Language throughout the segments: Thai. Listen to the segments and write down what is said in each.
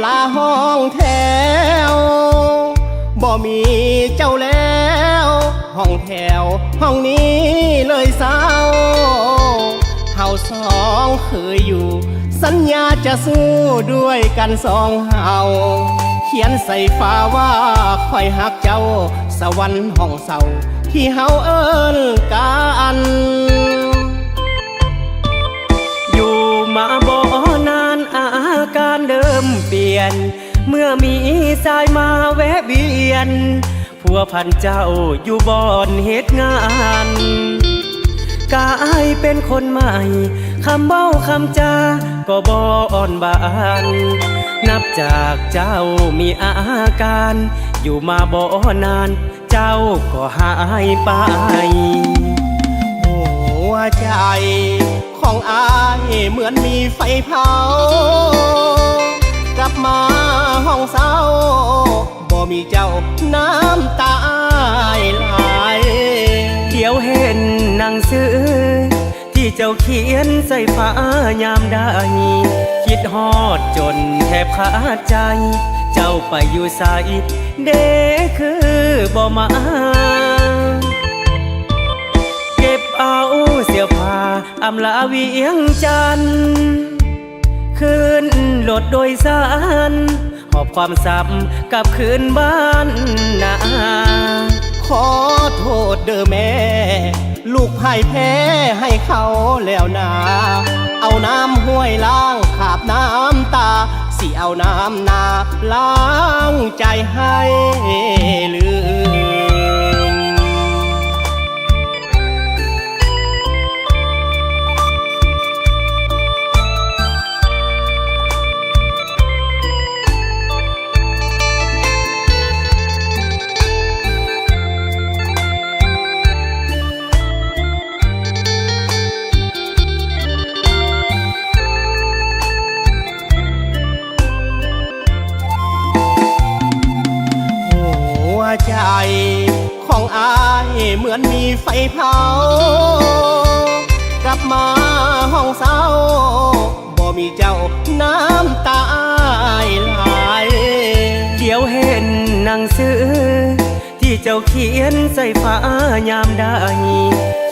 ำลาห้องแถวบ่มีเจ้าแล้วห้องแถวห้องนี้เลยเศร้าเฮาสองเคยอยู่สัญญาจะสู้ด้วยกันสองเฮาเขียนใส่ฟ้าว่าคอยหักเจ้าสวรรค์ห้องเศร้าที่เฮาเอิ้นกันอยู่มาบ่นานอาการเดิมเปลี่ยนเมื่อมีสายมาแวะเวียนผัวพันเจ้าอยู่บ่อนเหตุงานกลายเป็นคนใหม่คำเบ้าคำจาก็บ่อ่อนบานนับจากเจ้ามีอาการอยู่มาบ่นานเจ้าก็หายไปหัวใจของอายเหมือนมีไฟเผากลับมาห้องเศร้าบ่มีเจ้าน้ำตาไหลเดี๋ยวเห็นหนังสือที่เจ้าเขียนใส่ฟ้ายามใดคิดฮอดจนแทบขาดใจเจ้าไปอยู่ไสเด้คือบ่มาเก็บเอาเสื้อผ้าอำลาเวียงจันทน์ขึ้นรถโดยสารหอบความสับกลับคืนบ้านนาขอโทษเด้อแม่ลูกพ่ายแพ้ให้เขาแล้วนาเอาน้ำห้วยล้างขาบน้ำตาสิเอาน้ำนาล้างใจให้ลืมใจของอายเหมือนมีไฟเผากลับมาห้องเศร้าบ่มีเจ้าน้ำตาไหลเดี๋ยวเห็นหนังสือที่เจ้าเขียนใส่ฟ้ายามใด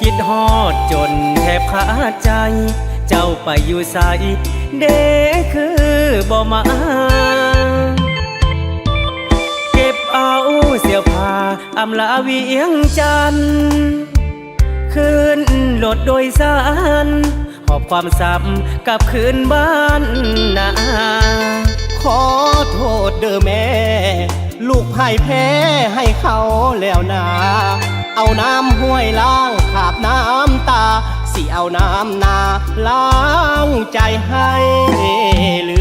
คิดฮอดจนแทบขาดใจเจ้าไปอยู่ไสเด้คือบ่มาเอาเสื้อผ้าอำลาเวียงจันทน์ขึ้นรถโดยสารหอบความสับกลับคืนบ้านนาขอโทษเด้อแม่ลูกพ่ายแพ้ให้เขาแล้วนาเอาน้ำห้วยล้างขาบน้ำตาสิเอาน้ำนาล้างใจให้ลื